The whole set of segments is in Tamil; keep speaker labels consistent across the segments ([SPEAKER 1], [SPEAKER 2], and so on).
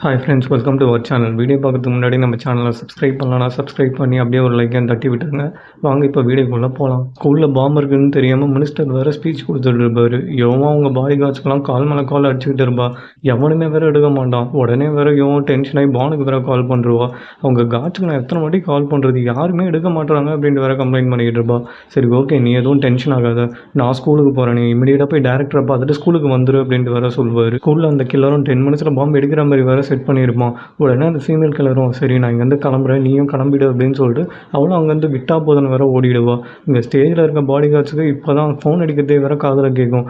[SPEAKER 1] Hi friends, welcome to our channel. Video பார்க்கறதுக்கு முன்னாடி நம்ம சேனலை சப்ஸ்கிரைப் பண்ணலாம். சப்ஸ்கிரைப் பண்ணி அப்படியே ஒரு லைக்கை தட்டி விட்டுருங்க. வாங்க இப்போ வீடியோக்குள்ளே போகலாம். ஸ்கூலில் பாம்பு இருக்குன்னு தெரியாமல் மினிஸ்டர் வேறு ஸ்பீச் கொடுத்துட்டு இருப்பார். எவன் அவங்க பாடி கார்ட்ஸ்க்கெலாம் கால் மேலே கால் அடிச்சுக்கிட்டு இருப்பா. எவனுமே வேறு எடுக்க மாட்டான். உடனே வேறு எவன் டென்ஷன் ஆகி பானுக்கு வேறு கால் பண்ணுருவா. அவங்க கார்ட்ஸுக்கு நான் எத்தனை வாட்டி கால் பண்ணுறது, யாருமே எடுக்க மாட்டுறாங்க அப்படின்ட்டு வேறு கம்ப்ளைண்ட் பண்ணிக்கிட்டு இருப்பா. சரி ஓகே, நீ எதுவும் டென்ஷன் ஆகாத, நான் ஸ்கூலுக்கு போகிறேன், நீ இமீடியட்டாக போய் டேரக்டரை பார்த்துட்டு ஸ்கூலுக்கு வந்துரு அப்படின்ட்டு வேறு சொல்லுவார். ஸ்கூலில் அந்த கில்லரும் 10 மினிட்ஸில் பாம்பு எடுக்கிற மாதிரி வேறு செட் பண்ணியிருப்பான். உடனே அந்த ஃபீமேல் கிளரும், சரி நான் இங்கேருந்து கிளம்புறேன், நீயும் கிளம்பிடு அப்படின்னு சொல்லிட்டு அவளும் அங்கேருந்து விட்டா போதுன்னு வேற ஓடிடுவா. இங்கே ஸ்டேஜில் இருக்க பாடி கார்ட்ஸுக்கு இப்போ தான் ஃபோன் அடிக்கிறதே வேற காதில் கேட்கும்.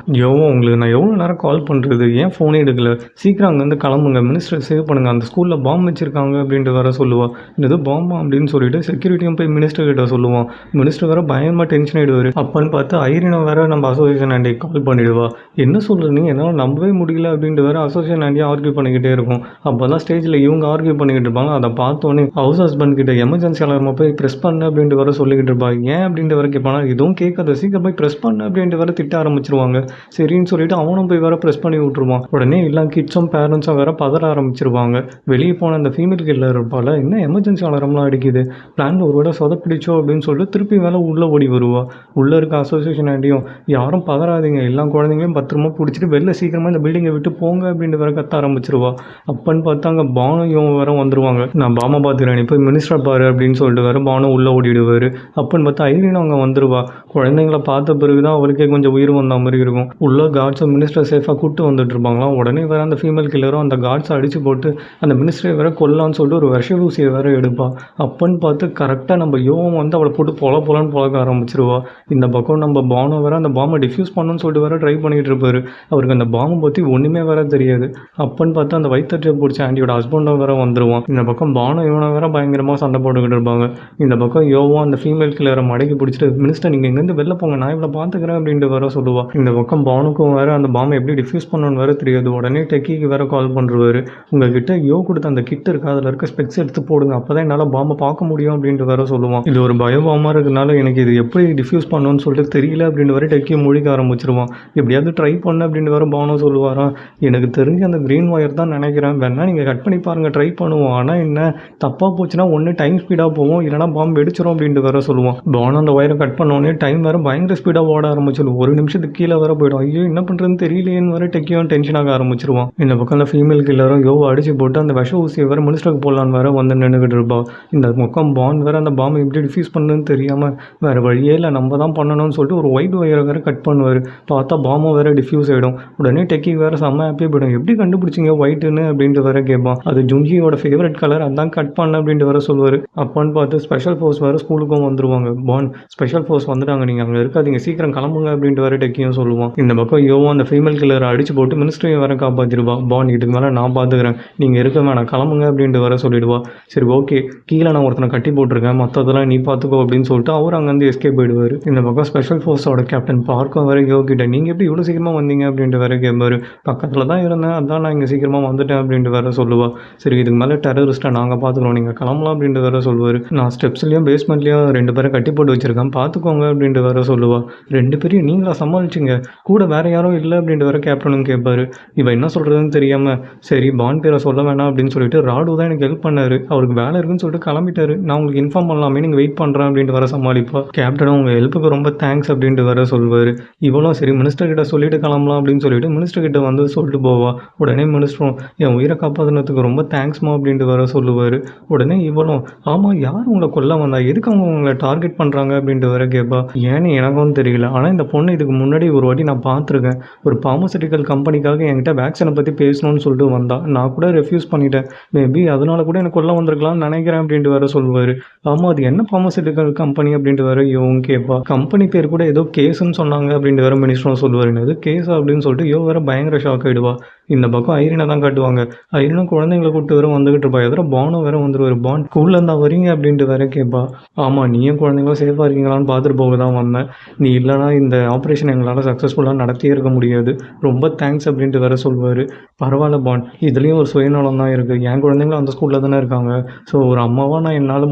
[SPEAKER 1] உங்களுக்கு நான் எவ்வளோ நேரம் கால் பண்ணுறது, ஏன் ஃபோனே எடுக்கல, சீக்கிரம் அங்கேருந்து கிளம்புங்க, மினிஸ்டர் சேவ் பண்ணுங்கள், அந்த ஸ்கூலில் பாம்பு வச்சிருக்காங்க அப்படின்ட்டு வேற சொல்லுவாள். இது பாம்பா அப்படின்னு சொல்லிட்டு செக்யூரிட்டியும் போய் மினிஸ்டர் கிட்ட சொல்லுவான். மினிஸ்டர் வேற பயமாக டென்ஷன் ஆகிடுவார். அப்போன்னு பார்த்து ஐரினா வேற நம்ம அசோசியேஷன் ஆண்டி கால் பண்ணிவிடுவா. என்ன சொல்கிறீங்க, என்னால் நம்பவே முடியல அப்படின்ட்டு வேற அசோசியேஷன் ஆண்டியாக ஆர்கியூ பண்ணிக்கிட்டே இருக்கும். அப்போ தான் ஸ்டேஜில் இவங்க ஆர்கியூ பண்ணிக்கிட்டு இருப்பாங்க. அதை பார்த்தோன்னே ஹவுஸ் ஹஸ்பண்ட் கிட்ட எமர்ஜென்சி அலாரமாக போய் ப்ரெஸ் பண்ணு அப்படின்ட்டு வர சொல்லிக்கிட்டு இருப்பாங்க. ஏன் அப்படின்ட்டு வர கேட்பானா, இதுவும் கேட்காத, சீக்கிரம் போய் ப்ரெஸ் பண்ணு அப்படின்ட்டு வர திட்ட ஆரம்பிச்சிருவாங்க. சரின்னு சொல்லிட்டு அவனும் போய் வேற ப்ரெஸ் பண்ணி விட்டுருவான். உடனே எல்லா கிட்ஸும் பேரண்ட்ஸும் வேற பதற ஆரம்பிச்சிருவாங்க. வெளியே போன அந்த ஃபீமேல் கில்லர் இருப்பால, என்ன எமர்ஜென்சி அலாரம்லாம் அடிக்குது, பிளான் ஒரு விட சொதப்பிடிச்சோ அப்படின்னு சொல்லிட்டு திருப்பி வேலை உள்ளே ஓடி வருவா. உள்ளே இருக்க அசோசியேஷன் ஆண்டியும், யாரும் பதறாதீங்க, எல்லா குழந்தைங்களையும் பத்திரமா பிடிச்சிட்டு வெளில சீக்கிரமாக இந்த பில்டிங்கை விட்டு போங்க அப்படின்ட்டு வேற கத்த ஆரம்பிச்சிருவா. அப்பன்னு பார்த்தா அங்கே பானும் வேற வந்துருவாங்க. நான் பாமா பார்த்துக்கிறேன், நீ போய் மினிஸ்டர் பாரு அப்படின்னு சொல்லிட்டு வேறு பானு உள்ளே ஓடிடுவார். அப்போன்னு பார்த்தா ஐரினா அவங்க வந்துருவா. குழந்தைங்கள பார்த்த பிறகு தான் அவளுக்கே கொஞ்சம் உயிர் வந்த மாதிரி இருக்கும். உள்ள கார்ட்ஸை மினிஸ்டர் சேஃபாக கூப்பிட்டு வந்துட்டு இருப்பாங்களாம். உடனே வேறு அந்த ஃபீமேல் கில்லரும் அந்த கார்ட்ஸை அடித்து போட்டு அந்த மினிஸ்டரை வேற கொல்லான்னு சொல்லிட்டு ஒரு விஷ ஊசியை வேற எடுப்பா. அப்போன்னு பார்த்து கரெக்டாக நம்ம யோகம் வந்து அவளை போட்டு பொலன்னு பழக்க ஆரம்பிச்சிருவா. இந்த பக்கம் நம்ம பானு வேற அந்த பாம்பை டிஃப்யூஸ் பண்ணணும்னு சொல்லிட்டு வேற ட்ரை பண்ணிட்டு இருப்பாரு. அவருக்கு அந்த பாம்பை பற்றி ஒன்றுமே வேற தெரியாது. அப்போன்னு பார்த்து அந்த வயிற்று பிடிச்ச ஆண்டியோட ஹஸ்பண்டும் வேற வந்துருவான். இந்த பக்கம் பானு இவனை வேற பயங்கரமாக சண்டை போட்டுக்கிட்டு இருப்பாங்க. இந்த பக்கம் யோவும் அந்த ஃபீமேல் கில்லரை மடக்கி பிடிச்சிட்டு, மினிஸ்டர் நீங்கள் இங்கேருந்து வெளில போங்க, நான் இவ்வளோ பார்த்துக்கிறேன் அப்படின்ட்டு வேற சொல்லுவா. இந்த பக்கம் பானுக்கும் வேற அந்த பாம்பை எப்படி டிஃப்யூஸ் பண்ணணும்னு வேற தெரியாது. உடனே டெக்கிக்கு வேற கால் பண்ணுறாரு. உங்ககிட்ட யோ கொடுத்த அந்த கிட் இருக்கு, அதில் இருக்க ஸ்பெக்ஸ் எடுத்து போடுங்க, அப்போ தான் என்னால் பாம்பை பார்க்க முடியும் அப்படின்ட்டு வேற சொல்லுவான். இது ஒரு பயோபாமாக இருக்கிறதுனால எனக்கு இது எப்படி டிஃப்யூஸ் பண்ணணும்னு சொல்லிட்டு தெரியல அப்படின்னு வேற டெக்கி முழிக்க ஆரம்பிச்சிருவான். எப்படியாவது ட்ரை பண்ணு அப்படின்னு வேற பானு சொல்லுவாராம். எனக்கு தெரிஞ்சு அந்த க்ரீன் ஒயர் தான் நினைக்கிறேன், வேணா நீங்கள் கட் பண்ணி பாருங்கள், ட்ரை பண்ணுவோம், ஆனால் என்ன தப்பாக போச்சுன்னா ஒன்று டைம் ஸ்பீடாக போவோம், இல்லைனா பாம்பு வெடிச்சிரும் அப்படின்ட்டு வேற சொல்லுவோம். பானு அந்த ஒயரை கட் பண்ணோடனே டைம் வேறு பயங்கர ஸ்பீடாக ஓட ஆரம்பிச்சிடும். ஒரு நிமிஷத்துக்கு கீழே வேற போயிடும். ஐயோ என்ன பண்ணுறதுன்னு தெரியலேன்னு வேற டெக்கியும் டென்ஷனாக ஆரம்பிச்சிருவான். இந்த பக்கம் அந்த ஃபீமேல் கில்லரும் யோவை அடிச்சு போட்டு அந்த விஷ ஊசியை வேறு மினிஸ்டருக்கு போடலான்னு வேற வந்து நின்றுக்கிட்டு இருப்பா. இந்த பக்கம் பான் வேறு அந்த பாம்பை எப்படி டிஃப்யூஸ் பண்ணுன்னு தெரியாமல் வேறு வழியே இல்லை, நம்ம தான் பண்ணணும்னு சொல்லிட்டு ஒரு ஒயிட் ஒயரை வேறு கட் பண்ணுவார். பார்த்தா பாம்பும் வேறு டிஃப்யூஸ் ஆகிடும். உடனே டெக்கி வேறு செம்ம ஹாப்பியாக போயிடும். எப்படி கண்டுபிடிச்சிங்க ஒயிட்டுன்னு அப்படின்ட்டு வேற கேட்பான். அது ஜுங்கியோட ஃபேவரட் கலர், அதான் கட் பண்ண அப்படின்ட்டு வேற சொல்லுவார். அப்பான்னு பார்த்து ஸ்பெஷல் ஃபோர்ஸ் வேறு ஸ்கூலுக்கும் வந்துருவாங்க. பான் ஸ்பெஷல் ஃபோர்ஸ் வந்துட்டாங்க, நீங்கள் அங்கே இருக்காதீங்க, சீக்கிரம் கிளம்புங்க அப்படின்ட்டு வேற டெக்கியும் சொல்லுவான். இந்த பக்கம் யோவும் அந்த ஃபீமேல் கில்லரை அடிச்சு போட்டு மினிஸ்டரையும் வேற காப்பாற்றிடுவா. பான் இதுக்கு மேலே நான் பார்த்துக்கிறேன், நீங்கள் இருக்க வேணாம், கிளம்புங்க அப்படின்ட்டு வேற சொல்லிடுவா. சரி ஓகே, கீழே நான் ஒருத்தனை கட்டி போட்டிருக்கேன், மற்றதெல்லாம் நீ பார்த்துக்கோ அப்படின்னு சொல்லிட்டு அவர் அங்கேருந்து எஸ்கேப் போயிடுவார். இந்த பக்கம் ஸ்பெஷல் ஃபோர்ஸோட கேப்டன் பார்க்கும் வேற யோ கிட்ட, நீங்கள் எப்படி இவ்வளோ சீக்கிரமாக வந்தீங்க அப்படின்ட்டு வேற கேட்பாரு. பக்கத்தில் தான் இருந்தேன், அதான் நான் இங்கே சீக்கிரமாக வந்துட்டேன் அப்படின்ட்டு வேற சொல்லுவா. சரி இதுக்கு மேலே டெரரிஸ்ட்டை நாங்கள் பார்த்துக்குறோம், நீங்கள் கிளம்பலாம் அப்படின்ட்டு வேற சொல்லுவார். நான் ஸ்டெப்ஸ்லையும் பேஸ்மெண்ட்லேயும் 2 பேரை கட்டி போட்டு வச்சுருக்கேன், பார்த்துக்கோங்க அப்படின்ட்டு வேற சொல்லுவா. 2 பேரையும் நீங்களா சமாளிச்சிங்க, கூட வேறு யாரும் இல்லை அப்படின்ட்டு வேற கேப்டனும் கேட்பாரு. இவன் என்ன சொல்கிறதுன்னு தெரியாமல், சரி பான் பேரை சொல்ல வேணாம் அப்படின்னு சொல்லிட்டு ராடு தான் எனக்கு ஹெல்ப் பண்ணார், அவருக்கு வேலை இருக்குன்னு சொல்லிட்டு கிளம்பிட்டாரு, நான் உங்களுக்கு இன்ஃபார்ம் பண்ணலாமே, நீங்கள் வெயிட் பண்ணுறேன் அப்படின்ட்டு வர சமாளிப்பா. கேப்டனும் உங்கள் ஹெல்ப்புக்கு ரொம்ப தேங்க்ஸ் அப்படின்ட்டு வேற சொல்வார். இவளும் சரி மினிஸ்டர் கிட்ட சொல்லிட்டு கிளம்பலாம் அப்படின்னு சொல்லிட்டு மினிஸ்டர் கிட்ட வந்து சொல்லிட்டு போவா. உடனே மினிஸ்டரும் என் உயிரை காப்பாற்றினதுக்கு ரொம்ப தேங்க்ஸ்மா அப்படின்ட்டு வேற சொல்லுவார். உடனே இவளும் ஆமாம், யார் உங்களை கொல்ல வந்தா, எதுக்கு அவங்க உங்களை டார்கெட் பண்ணுறாங்க அப்படின்ட்டு வேற கேட்பா. ஏன்னு எனக்கும் தெரியல, ஆனால் இந்த பொண்ணு இதுக்கு முன்னாடி ஒரு வாட்டி நான் பார்த்துருக்கேன், ஒரு பார்மசூட்டிக்கல் கம்பெனிக்காக என்கிட்ட வேக்சினை பற்றி பேசணும்னு சொல்லிட்டு வந்தா, நான் கூட ரெஃப்யூஸ் பண்ணிட்டேன், மேபி அதனால கூட எனக்கு கொல்ல வந்திருக்கலாம்னு நினைக்கிறேன் அப்படின்ட்டு வேற சொல்லுவார். ஆமாம், அது என்ன பார்மசூட்டிக்கல் கம்பெனி அப்படின்ட்டு வேற இவங்க கேட்பா. கம்பெனி பேர் கூட ஏதோ கேஸுன்னு சொன்னாங்க அப்படின்ட்டு வேற மினிஸ்டரும் சொல்லுவார். என்னது கேஸா அப்படின்னு சொல்லிட்டு யோ வேற பயங்கர ஷாக் ஆகிடுவா. இந்த பக்கம் ஐரினா தான் காட்டுவாங்க. ஐரினா குழந்தைங்களை கூப்பிட்டு வேற வந்துகிட்டு இருப்பா. எதிர பானும் வேற வந்துருவார். பான் ஸ்கூல்ல இருந்தா வரீங்க அப்படின்ட்டு வேற கேட்பா. ஆமாம், நீயும் குழந்தைங்களும் சேஃபாக இருக்கீங்களான்னு பார்த்துட்டு போக தான் வந்தேன், நீ இல்லைனா இந்த ஆப்ரேஷன் எங்களால் சக்ஸஸ்ஃபுல்லாக நடத்தியே இருக்க முடியாது, ரொம்ப தேங்க்ஸ் அப்படின்ட்டு வேற சொல்வார். பரவாயில்ல பான், இதுலேயும் ஒரு சுயநலம் தான் இருக்குது, என் குழந்தைங்களும் அந்த ஸ்கூலில் தானே இருக்காங்க, ஸோ ஒரு அம்மாவாக நான் என்னால்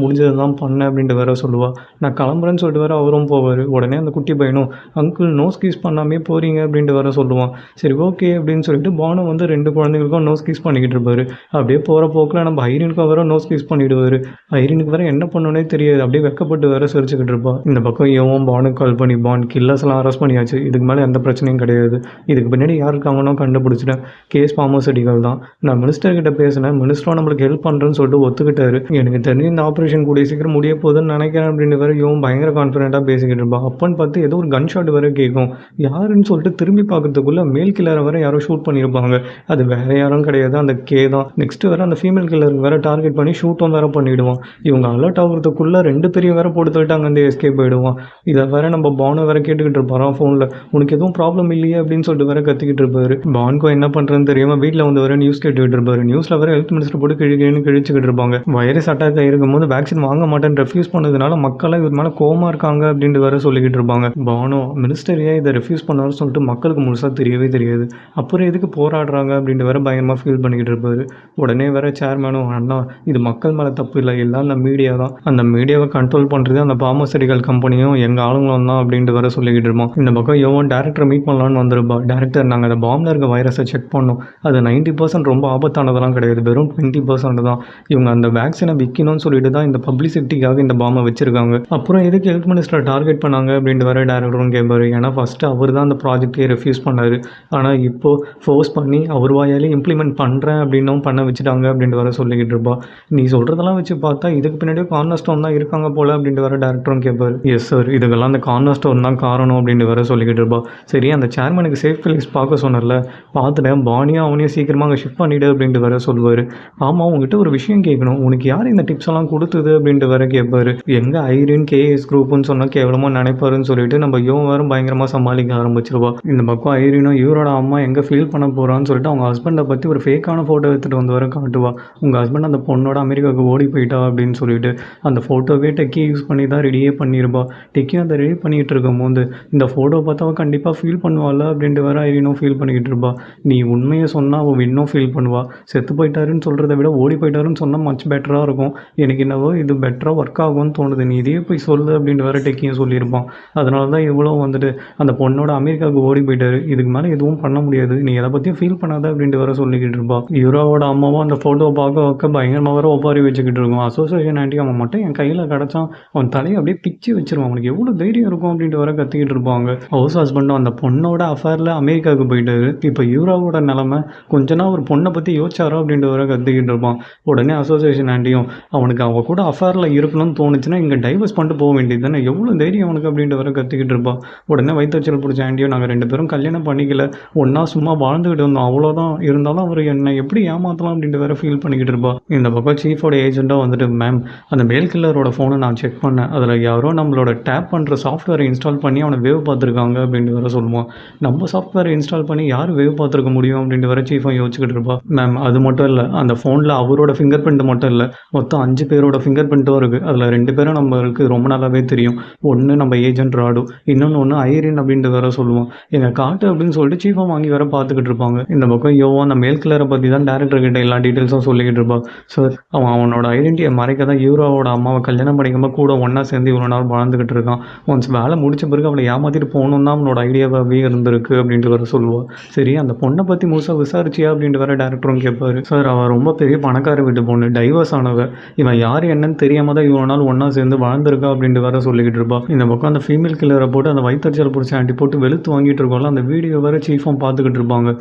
[SPEAKER 1] முடிஞ்சது தான் பண்ணேன் அப்படின்ட்டு வேற சொல்லுவாள். நான் கிளம்புறேன்னு சொல்லிட்டு வேற அவரும் போவார். உடனே அந்த குட்டி பையனும் அங்கிள் நோஸ் கீஸ் பண்ணாமே போகிறீங்க அப்படின்ட்டு வேற சொல்லுவான். சரி ஓகே அப்படின்னு சொல்லிட்டு பானு வந்து 2 குழந்தைங்களுக்கும் நோஸ் கிஸ் பண்ணிக்கிட்டு இருப்பாரு. அப்படியே போகிற போக்கில் நம்ம ஐரினுக்கும் வேற நோஸ் கிஸ் பண்ணிவிடுவார். ஐரினுக்கு வேற என்ன பண்ணணுன்னே தெரியாது. அப்படியே வெக்கப்பட்டு வேற சிரிச்சுக்கிட்டு இருப்பா. இந்த பக்கம் இவன் பானுக்கு கால் பண்ணி, பான் கில்லர்ஸ்லாம் அரெஸ்ட் பண்ணியாச்சு, இதுக்கு மேலே எந்த பிரச்சனையும் கிடையாது, இதுக்கு பின்னாடி யார் இருக்காங்கன்னு கண்டுபிடிச்சிட்டேன், கேஸ் பார்மசூட்டிக்கல் தான், நான் மினிஸ்டர்கிட்ட பேசினேன், மினிஸ்டரும் நம்மளுக்கு ஹெல்ப் பண்ணுறேன்னு சொல்லிட்டு ஒத்துக்கிட்டாரு, எனக்கு தெரிஞ்சு இந்த ஆப்ரேஷன் கூடிய சீக்கிரம் முடிய போகுதுன்னு நினைக்கிறேன் அப்படின்னு வேற இவன் பயங்கர கான்ஃபிடென்ட்டாக பேசிக்கிட்டு இருப்பான். அப்பன்னு பார்த்து ஏதோ ஒரு கன் ஷாட் வேற கேட்கும். யாருன்னு சொல்லிட்டு திரும்பி பார்க்கறதுக்குள்ள மேல் கில்லரை வேற யாரோ ஷூட் பண்ணியிருப்பாங்க. அது வேற யாரும் கிடையாது, அந்த கே தான். நெக்ஸ்ட் வேற அந்த ஃபீமேல் கில்லருக்கு வேற டார்கெட் பண்ணி ஷூட்டும் வேற பண்ணிவிடுவான். இவங்க அலர்ட் ஆகுறதுக்குள்ள 2 பேரையும் வேற போட்டு தள்ளிட்டு அங்கே எஸ்கேப் போயிடுவான். இதை வேற நம்ம பானை வேற கேட்டுக்கிட்டு இருப்பாரான் ஃபோனில். உனக்கு எதுவும் ப்ராப்ளம் இல்லையே அப்படின்னு சொல்லிட்டு வேற கத்திக்கிட்டு இருப்பாரு. பான்கோ என்ன பண்ணுறதுன்னு தெரியாமல் வீட்டில் வந்து வேற நியூஸ் கேட்டுக்கிட்டு இருப்பாரு. நியூஸில் வேற ஹெல்த் மினிஸ்டர் போட்டு கிழிச்சுக்கிட்டு இருப்பாங்க. வைரஸ் அட்டாக் ஆகிருக்கும் போது வேக்சின் வாங்க மாட்டேன்னு ரெஃப்யூஸ் பண்ணதுனால மக்கள்லாம் இவர் மேலே கோமா இருக்காங்க அப்படின்ட்டு வேற சொல்லிக்கிட்டு இருப்பாங்க. பானோ மினிஸ்டர் ஏன் இதை ரெஃப்யூஸ் பண்ணாருன்னு சொல்லிட்டு மக்களுக்கு முழுசாக தெரியவே தெரியாது. அப்புறம் எதுக்கு போராடுறாங்க அப்படின்ட்டு வேற பயங்கரமாக ஃபீல் பண்ணிக்கிட்டு இருப்பாரு. உடனே வேற சேர்மேனும், அண்ணா இது மக்கள் மேலே தப்பு இல்லை, எல்லாம் அந்த மீடியா தான், அந்த மீடியாவை கண்ட்ரோல் பண்ணுறது அந்த பார்மசூட்டிக்கல் கம்பெனியும் எங்கள் ஆளுங்களும் தான் அப்படின்ட்டு வேற சொல்லிக்கிட்டு இருப்போம். இந்த பக்கம் யோவன் டேரக்டரை மீட் பண்ணலான்னு வந்திருப்பா. டேரக்டர், நாங்கள் அந்த பாம்பில் இருக்க வைரஸை செக் பண்ணோம், அது 90% ரொம்ப ஆபத்தானதெல்லாம் கிடையாது, வெறும் 20% தான். இவங்க அந்த வேக்சினை விற்கணும்னு சொல்லிட்டு தான் இந்த பப்ளிசிட்டிக்காக இந்த பாம்பை வச்சிருக்காங்க. அப்புறம் எதுக்கு ஹெல்த் மினிஸ்டரை டார்கெட் பண்ணாங்க அப்படின்ட்டு வேற டேரக்டரும் கேட்பாரு. ஏன்னா ஃபஸ்ட்டு அவர் தான் அந்த ப்ராஜெக்டே ரெஃப்யூஸ் பண்ணார், ஆனால் இப்போது ஃபோர்ஸ் பண்ணி அவர் வாயாலே இம்ப்ளிமெண்ட் பண்ணுறேன் அப்படின்னும் பண்ண வச்சுட்டாங்க அப்படின்ட்டு வேற சொல்லிக்கிட்டு இருப்பா. நீ சொல்கிறதெல்லாம் வச்சு பார்த்தா இதுக்கு பின்னாடியே கார்னர் ஸ்டோன் தான் இருக்காங்க போல் அப்படின்ட்டு வேற டேரக்டரும் கேட்பாரு. எஸ் சார், இதுக்கெல்லாம் அந்த கார்னர் ஸ்டோன் தான் காரணம் அப்படின்ட்டு வேற சொல்லிக்கிட்டு இருப்பா. சரி, அந்த சேர்மனுக்கு சேஃப் பிளேஸ் பார்க்க சொன்னல, பார்த்துட்டேன், பானியும் அவனையும் சீக்கிரமாக அங்கே ஷிஃப்ட் பண்ணிவிடு அப்படின்ட்டு வேற சொல்லுவார். ஆமாம், உங்ககிட்ட ஒரு விஷயம் கேட்கணும், உனக்கு யார் இந்த டிப்ஸ் எல்லாம் கொடுத்தது அப்படின்ட்டு வேற கேட்பாரு. எங்கே ஐரின் கேஎஸ் குரூப்னு சொன்னால் கேவலமாக நினைப்பாருன்னு சொல்லிட்டு நம்ம வேறு பயங்கரமாக சமாளிக்க ஆரம்பிச்சிருவா. இந்த பக்கம் ஐரினும் இவரோட அம்மா எங்கே ஃபீல் பண்ண போகிறான்னு சொல்லிட்டு அவங்க ஹஸ்பண்டை பற்றி ஒரு ஃபேக்கான ஃபோட்டோ எடுத்துகிட்டு வந்து வர காட்டுவா. உங்கள் ஹஸ்பண்ட் அந்த பொண்ணோட அமெரிக்காவுக்கு ஓடி போயிட்டா அப்படின்னு சொல்லிட்டு அந்த ஃபோட்டோவே டெக்கி யூஸ் பண்ணி தான் ரெடியே பண்ணியிருப்பா. டெக்கியும் அதை ரெடி பண்ணிகிட்டு இருக்கும் போது இந்த ஃபோட்டோ பார்த்தா அவள் கண்டிப்பாக ஃபீல் பண்ணுவாள் அப்படின்ட்டு வேற ஐரினும் ஃபீல் பண்ணிக்கிட்டு இருப்பா. நீ உண்மையை சொன்னால் அவள் இன்னும் ஃபீல் பண்ணுவா. செத்து போயிட்டாருன்னு சொல்கிறத விட ஓடி போயிட்டாருன்னு சொன்னால் மச் பெட்டராக இருக்கும், எனக்கு என்னவோ இது பெட்டராக ஒர்க் ஆகும்னு தோணுது, நீ இதே போய் சொல்லு அப்படின்ட்டு வேற டெக்கியும் சொல்லியிருப்பான். அதனால தான் இவ்வளோ வந்துட்டு அந்த பொண்ணோட அமெரிக்காவுக்கு ஓடி போயிட்டாரு, இதுக்கு மேலே எதுவும் பண்ண முடியாது, நீ எதை பற்றியும் ஃபீல் பண்ணாத அப்படின்ட்டு வேற சொல்லிக்கிட்டு இருப்பா. யூராவோட அம்மாவும் அந்த ஃபோட்டோவை பார்க்க பயங்கரமாக வேற ஒப்பாரி வச்சுக்கிட்டு இருக்கும். அசோசியேஷன் ஆண்டி அவன் மட்டும் என் கையில் கிடச்சான், அவன் தலையை அப்படியே பிச்சு வச்சிருவான், அவனுக்கு எவ்வளோ தைரியம் இருக்கும் அப்படின்ட்டு வர கத்திக்கிட்டு இருப்பாங்க. ஹவுஸ் ஹஸ்பண்டும் அந்த பொண்ணோட அஃபேரில் அமெரிக்காவுக்கு போயிட்டாரு, இப்போ யூராவோட நிலமை கொஞ்ச நாள் ஒரு பொண்ணை பற்றி யோசிச்சாரோ அப்படின்ட்டு வர கத்திக்கிட்டு இருப்பான். உடனே அசோசியேஷன் ஆண்டியும், அவனுக்கு அவ கூட அஃபேரில் இருக்கணும்னு தோணுச்சுன்னா இங்கே டைவர்ஸ் பண்ணிட்டு போக வேண்டியது தானே, எவ்வளோ தைரியம் அவனுக்கு அப்படின்ட்டு வர கத்திக்கிட்டு இருப்பான். உடனே வயிற்றுச்சல் பிடிச்ச ஆண்டியும், நாங்கள் 2 பேரும் கல்யாணம் பண்ணிக்கல, ஒன்றா சும்மா வாழ்ந்துக்கிட்டு இருந்தோம் அவ்வளோதான், இருந்தாலும் அவர் என்னை எப்படி ஏமாற்றலாம் அப்படின்ட்டு வேற ஃபீல் பண்ணிக்கிட்டு இருப்பா. இந்த பக்கம் சீஃபோட ஏஜென்ட்டாக வந்துட்டு, மேம் அந்த மேல் கில்லரோட ஃபோனை நான் செக் பண்ணேன், அதில் யாரோ நம்மளோட டேப் பண்ணுற சாஃப்ட்வேரை இன்ஸ்டால் பண்ணி அவனை வேவ் பார்த்துருக்காங்க அப்படின்ட்டு வேற சொல்லுவான். நம்ம சாஃப்ட்வேரை இன்ஸ்டால் பண்ணி யார் வேவ் பார்த்துருக்க முடியும் அப்படின்ட்டு வேற சீஃபாக யோசிச்சுக்கிட்டு இருப்பா. மேம் அது மட்டும் இல்லை, அந்த ஃபோனில் அவரோட ஃபிங்கர் பிரிண்ட் மட்டும் இல்லை, மொத்தம் 5 பேரோட ஃபிங்கர் பிரிண்ட்டும் இருக்குது, அதில் 2 பேரும் நம்மளுக்கு ரொம்ப நாளாகவே தெரியும், ஒன்று நம்ம ஏஜென்ட் ராடு, இன்னொன்று ஐரின் அப்படின்ட்டு வேற சொல்லுவோம். எங்கள் காட்டு அப்படின்னு சொல்லிட்டு சீஃபாக வாங்கி வேற பார்த்துக்கிட்டு இருப்பாங்க. இந்த பக்கம் யோவா அந்த மேல் கில்லரை பற்றி தான் டேரக்டர் கிட்ட எல்லா டீட்டெயில்ஸும் சொல்லிக்கிட்டு இருப்பான். சார், அவனோட ஐடென்டிட்டியை மறைக்க தான் யூராவோட அம்மாவை கல்யாணம் பண்ணிக்காமல் கூட ஒன்றா சேர்ந்து இவ்வளோ நாள் வாழ்ந்துக்கிட்டு இருக்கான், ஒன்ஸ் வேலை முடிச்ச பிறகு அவளை ஏமாற்றிட்டு போகணும் தான் அவனோட ஐடியாவே இருந்திருக்கு அப்படின்ட்டு வேற சொல்லுவாள். சரி, அந்த பொண்ணை பற்றி முழுசாக விசாரிச்சியா அப்படின்ட்டு வேற டேரக்டரும் கேட்பாரு. சார், அவள் ரொம்ப பெரிய பணக்கார வீட்டு பொண்ணு, டைவர்ஸ் ஆனவ, இவன் யார் என்னன்னு தெரியாமல் தான் இவ்வளோ நாள் ஒன்றா சேர்ந்து வாழ்ந்திருக்கா அப்படின்ட்டு வேற சொல்லிக்கிட்டு இருப்பா. இந்த பக்கம் அந்த ஃபீமேல் கில்லரை போட்டு அந்த வயிற்றுச்சல் பிடிச்ச ஆண்டி போட்டு வெளுத்து வாங்கிட்டு இருக்கோம்ல, அந்த வீடியோ வேற சீஃபும் பார்த்துக்கிட்டு இருப்பாங்க.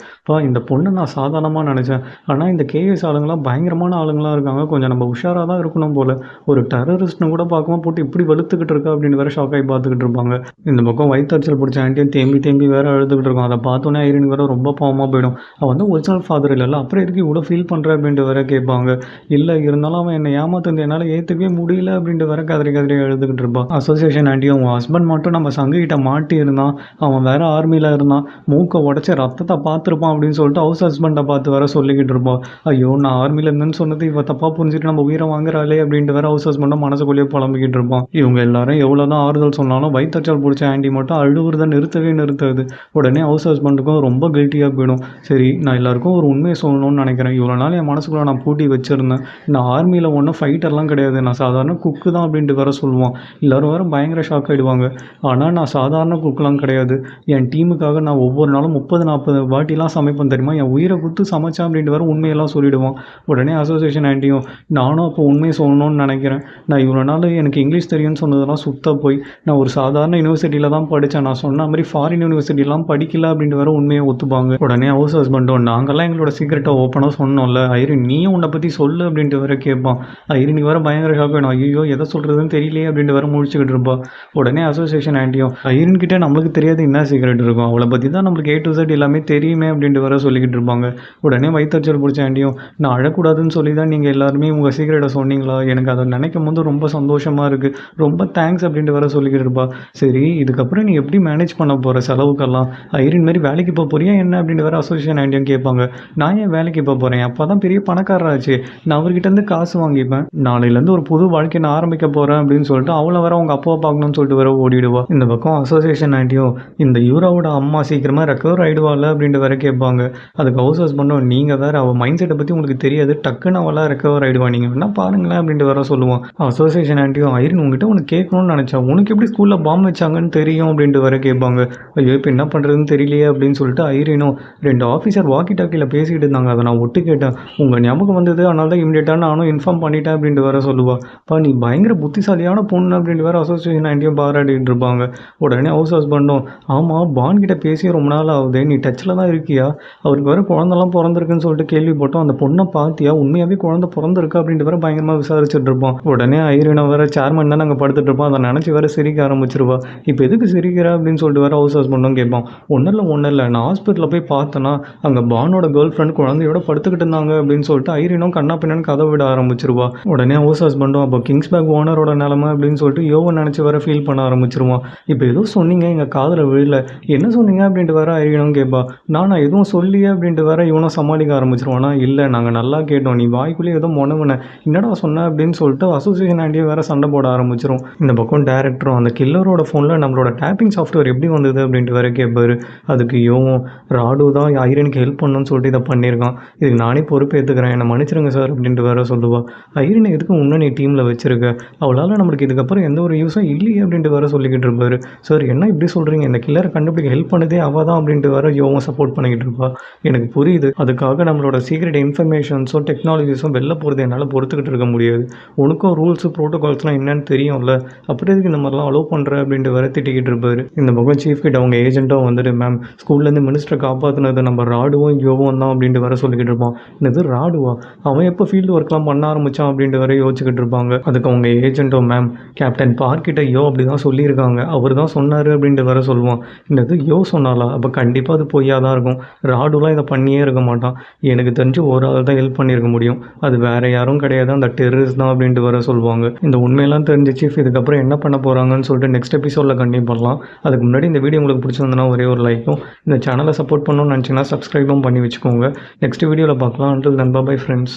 [SPEAKER 1] இந்த பொண்ணை நான் சாதாரணமாக நினச்சேன், ஆனால் இந்த கேஎஸ் ஆளுங்களாம் பயங்கரமான ஆளுங்களாக இருக்காங்க, கொஞ்சம் நம்ம உஷாராக தான் இருக்கணும் போல், ஒரு டெரரிஸ்ட்னு கூட பார்க்காம போட்டு இப்படி வெளுத்துக்கிட்டு இருக்கா அப்படின்னு வேற ஷாக் ஆகி பார்த்துக்கிட்டு இருப்பாங்க. இந்த பக்கம் வயிற்றுச்சல் பிடிச்ச ஆண்டியும் தேம்பி வேற அழுதுகிட்டு இருக்கும். அதை பார்த்தோன்னே ஐரின் வேற ரொம்ப பாவமாக போயிடும். அவன் வந்து ஒரிஜினல் ஃபாதர் இல்லைல்ல, அப்புறம் எதுக்கு இவ்வளோ ஃபீல் பண்ணுற அப்படின்ட்டு வேற கேட்பாங்க. இல்லை, இருந்தாலும் அவன் என்னை ஏமாத்துந்து என்னால் ஏற்றுக்கவே முடியல அப்படின்ட்டு வேற கதறி எழுதுகிட்டு இருப்பான். அசோசியேஷன் ஆண்டியும், உன் ஹஸ்பண்ட் மட்டும் நம்ம சங்கிட்ட மாட்டி இருந்தான், அவன் வேற ஆர்மியில் இருந்தான், மூக்கை உடச்சி ரத்தத்தை பார்த்துருப்பான் அப்படின்னு சொல்லிட்டு ஹவுஸ் ஹஸ்பண்டை பார்த்து வேற சொல்லிக்கிட்டு இருப்பான். ஐயோ, நான் ஆர்மியில் இருந்தேன்னு சொன்னது இவ தப்பாக புரிஞ்சுட்டு நம்ம உயிரை வாங்குறாளே அப்படின்ட்டு வேற ஹவுஸ் ஹஸ்பண்டை மனசுக்குள்ளேயே புலம்பிக்கிட்டு இருப்பான். இவங்க எல்லாரும் எவ்வளோதான் ஆறுதல் சொன்னாலும் வயிற்றுச்சல் பிடிச்ச ஆண்டி மட்டும் அழுவுறதை நிறுத்தாது. உடனே ஹவுஸ் ஹஸ்பண்டுக்கும் ரொம்ப கில்ட்டியாக போயிடும். சரி, நான் எல்லாருக்கும் ஒரு உண்மையை சொல்லணும்னு நினைக்கிறேன், இவ்வளோ நாள் என் மனசுக்குள்ள நான் பூட்டி வச்சிருந்தேன், நான் ஆர்மியில் ஒன்றும் ஃபைட்டர்லாம் கிடையாது, நான் சாதாரண குக்கு தான் அப்படின்ட்டு வேற சொல்லுவான். எல்லோரும் வேறு பயங்கர ஷாக் ஆகிடுவாங்க. ஆனால் நான் சாதாரண குக்கெலாம் கிடையாது, என் டீமுக்காக நான் ஒவ்வொரு நாளும் 30-40 வாட்டிலாம் சமைப்பேன் சமைப்பேன் தெரியுமா, என் உயிரை குத்து சமைச்சேன் அப்படின்ட்டு வேறு உண்மையெல்லாம் சொல்லிவிடுவான். உடனே அசோசியேஷன் ஆண்டியும் நானும் அப்போ உண்மையை சொல்லணும்னு நினைக்கிறேன். நான் இவ்வளோ நாள் எனக்கு இங்கிலீஷ் தெரியும்னு சொன்னதெல்லாம் சுத்த போய் நான் ஒரு சாதாரண யூனிவர்சிட்டியில் தான் படித்தேன். நான் சொன்ன மாதிரி ஃபாரின் யூனிவர்சிட்டிலாம் படிக்கல அப்படின்ட்டு வேறு உண்மையை ஒத்துப்பாங்க. உடனே ஹவுஸ் ஹஸ்பண்டும் நாங்கள்லாம் எங்களோட சீக்கிரட்டை ஓப்பனாக சொன்னோம்ல ஐரின், நீயும் உன்னை பற்றி சொல்லு அப்படின்ட்டு வேறு கேட்பான். ஐரினுக்கு வேறு பயங்கர ஷாக் வேணும். ஐயோ எதை சொல்கிறதுன்னு தெரியலையே அப்படின்ட்டு வேறு முழிச்சுக்கிட்டு இருப்பா. உடனே அசோசியேஷன் ஆண்டியும் ஐரின் கிட்டே நம்மளுக்கு தெரியாது என்ன சீக்கிரட் இருக்கும், அவளை பற்றி தான் நம்மளுக்கு A to Z எல்லாமே தெரியுமே அப்படின்ட்டு வேறு சொல்லிக்கிட்டு இருப்பாங்க. உடனே வயிற்றுச்சல் பிடிச்ச ஆண்டியும் நான் அழக்கூடாதுன்னு சொல்லி தான் நீங்கள் எல்லாருமே உங்கள் சீக்கிரட்டை சொன்னீங்களா, எனக்கு அதை நினைக்கும் போது ரொம்ப சந்தோஷமாக இருக்குது, ரொம்ப தேங்க்ஸ் அப்படின்ட்டு வேறு சொல்லிக்கிட்டு இருப்பா. சரி இதுக்கப்புறம் நீ எப்படி மேனேஜ் பண்ண போகிற செலவுக்கெல்லாம், ஐரின் மாதிரி வேலைக்கு போக போறியா என்ன அப்படின்ட்டு வேறு அசோசியேஷன் ஆண்டியும் கேட்பாங்க. நான் ஏன் வேலைக்கு போக போகிறேன், அப்போ தான் பெரிய பணக்காரராச்சு, நான் அவர்கிட்டருந்து காசு வாங்கிப்பேன், நாளையிலேருந்து ஒரு புது வாழ்க்கை நான் ஆரம்பிக்க போகிறேன் அப்படின்னு சொல்லிட்டு அவளை வேற அவங்க அப்பாவை பார்க்கணும்னு சொல்லிட்டு வேற ஓடிடுவா. இந்த பக்கம் அசோசியேஷன் ஆண்டியும் இந்த யூராவோட அம்மா சீக்கிரமாக ரெக்கவர் ஆகிடுவாள் அப்படின்ட்டு வேற கேட்பாங்க. அதுக்கு ஹவுஸ் ஹஸ்பண்டும் நீங்கள் வேறு அவள் மைண்ட் செட்டை பற்றி உங்களுக்கு தெரியாது, டக்குன்னு அவளாக ரெக்கவர் ஆகிடுவா, நீங்கள் வேணா பாருங்களேன் அப்படின்ட்டு வேற சொல்லுவான். அசோசியேஷன் ஆண்டியும் ஐரின் உங்ககிட்ட உனக்கு கேட்கணும்னு நினச்சா, உனக்கு எப்படி ஸ்கூலில் பாம்பு வச்சாங்கன்னு தெரியும் அப்படின்ட்டு வேற கேட்பாங்க. ஐயோ இப்போ என்ன பண்ணுறதுன்னு தெரியலையே அப்படின்னு சொல்லிட்டு ஐரினும் 2 ஆஃபீஸர் வாக்கி டாக்கியில் பேசிக்கிட்டு இருந்தாங்க, அதை நான் ஒட்டு கேட்டேன், உங்கள் ஞாபகம் வந்தது, அதனால தான் இமீடியட்டாக நானும் இன்ஃபார்ம் பண்ணிட்டேன் அப்படின்ட்டு வேற சொல்லுவா. அப்பா நீ பயங்கர புத்திசாலியான பொண்ணு அப்படின்ட்டு வேறு அசோசியேஷன் ஆண்டியும் பாராட்டிகிட்டு இருப்பாங்க. உடனே ஹவுஸ் ஹஸ்பண்டும் ஆமாம் பான் கிட்ட பேசி ரொம்ப நாள் ஆகுது, நீ டச்சில் தான் இருக்கியா, அவருக்கு வேறு குழந்தெல்லாம் பிறந்திருக்குன்னு சொல்லிட்டு கேள்விப்பட்டோம், அந்த பொண்ணை பார்த்தியா, உண்மையாகவே குழந்தை பிறந்திருக்கா அப்படின்ட்டு வேறு பயங்கரமாக விசாரிச்சுட்டு இருப்பான். உடனே ஐரினை வேறு சேர்மன் தான் நாங்கள் படுத்துட்டு இருப்போம், அதை நினச்சி வேறு சிரிக்க ஆரம்பிச்சிருவா. இப்போ எதுக்கு சிரிக்கிற அப்படின்னு சொல்லிட்டு வேறு ஹவுஸ் ஹஸ்பண்டும் கேட்பான். ஒன்றும் இல்லை நான் ஹாஸ்பிட்டலில் போய் பார்த்தேன்னா அங்கே பானோட கேர்ள் ஃப்ரெண்ட் குழந்தையோட படுத்துக்கிட்டு இருந்தாங்க அப்படின்னு சொல்லிட்டு ஐரினும் கண்ணா பின்னான்னு கதை விட ஆரம்பிச்சிருவா. உடனே ஹவுஸ் ஹஸ்பண்டும் அப்போ கிங்ஸ்பேக் ஓனரோட நிலமை அப்படின்னு சொல்லிட்டு யோவை நினச்சி வர ஃபீல் பண்ண ஆரம்பிச்சிருவான். இப்போ ஏதோ சொன்னீங்க எங்கள் காதில் விழல, என்ன சொன்னீங்க அப்படின்ட்டு வேற ஐரினும் கேட்பா. நான் எதுவும் சொல்லியே அப்படின்ட்டு வேற இவனும் சமாளிக்க ஆரம்பிச்சிருவானா. இல்லை நாங்கள் நல்லா கேட்டோம், நீ வாய்க்குள்ளேயே ஏதோ முனவுன, என்னடா சொன்ன அப்படின்னு சொல்லிட்டு அசோசியேஷன் ஆண்டியே வேற சண்டை போட ஆரம்பிச்சிரும். இந்த பக்கம் டேரக்டரும் அந்த கில்லரோட ஃபோனில் நம்மளோட டேப்பிங் சாஃப்ட்வேர் எப்படி வந்தது அப்படின்ட்டு வேற கேட்பாரு. அதுக்கு யோவும் ராடு தான் ஐரனுக்கு ஹெல்ப் பண்ணணும்னு சொல்லிட்டு இதை பண்ணியிருக்கான், இதுக்கு நானே பொறுப்பு ஏற்றுக்கிறேன், என்னை மன்னிச்சிருங்க சார் அப்படின்ட்டு வேற சொல்லுவா. ஐரனை எதுக்கு இன்னும் நீ டீமில் வச்சிருக்க, அவளால் நம்மளுக்கு இதுக்கப்புறம் எந்த ஒரு யூஸும் இல்லையே அப்படின்ட்டு வேற சொல்லிக்கிட்டு இருப்பாரு. சார் என்ன இப்படி சொல்கிறீங்க, இந்த கில்லரை கண்டுபிடிக்க ஹெல்ப் பண்ணதே அவள் தான் அப்படின்ட்டு வேற யோவும் சப்போர்ட் பண்ணிக்கிட்டு இருப்பா. எனக்கு புரியுது, அதுக்காக நம்மளோட சீக்ரெட் இன்ஃபர்மேஷன்ஸும் டெக்னாலஜிஸும் வெளில போகிறது என்னால் பொறுத்துக்கிட்டு இருக்க முடியாது, உனக்கும் ரூல்ஸு ப்ரோட்டோகால்ஸ்லாம் என்னன்னு தெரியும்ல, அப்படி எதுக்கு இந்த மாதிரிலாம் அலோவ் பண்ணுற அப்படின்ட்டு வேற திட்டிக்கிட்டு இருப்பாரு. இந்த பக்கம் சீஃப் கிட்ட அவங்க ஏஜென்ட்டும் வந்துட்டு மேம் ஸ்கூல்லேருந்து மினிஸ்டரை காப்பாற்றினது நம்ம ராடுவும் யோவும் தான் அப்படின்ட்டு வேற சொல்லிக்கிட்டு இருப்பான். என்னது ராடுவா, அவன் எப்போ ஃபீல்டு ஒர்க்லாம் பண்ண ஆரம்பித்தான் அப்படின்ட்டு வேற யோசிச்சுக்கிட்டு இருப்பாங்க. அதுக்கு அவங்க ஏஜென்ட்டோ மேம் கேப்டன் பார்க்கிட்ட யோ அப்படி தான் சொல்லியிருக்காங்க, அவர் தான் சொன்னார் அப்படின்ட்டு வேற சொல்லுவான். என்னது யோ சொன்னாலா, அப்போ கண்டிப்பாக அது பொய்யா தான் இருக்கும், ராடுலாம் இதை பண்ணியே இருக்க மாட்டான், எனக்கு தெரிஞ்சு ஒரு ஆள் தான் ஹெல்ப் பண்ணியிருக்க முடியும், அது வேறு யாரும் கிடையாது, அந்த டெரரிஸ்ட் தான் அப்படின்ட்டு வேற சொல்லுவாங்க. இந்த உண்மையெல்லாம் தெரிஞ்ச சீஃப் இதுக்கப்புறம் என்ன பண்ண போகிறாங்கன்னு சொல்லிட்டு நெக்ஸ்ட் எபிசோடில் கண்டிப்பாக பண்ணலாம். அதுக்கு முன்னாடி இந்த வீடியோ உங்களுக்கு பிடிச்சிருந்ததுன்னா ஒரே ஒரு லைக்கும், இந்த சேனலை சப்போர்ட் பண்ணணும்னு நினச்சிங்கன்னா சப்ஸ்கிரைபும் பண்ணி வச்சுக்கோங்க. நெக்ஸ்ட் வீடியோவில் பார்க்கலாம். until then bye bye friends.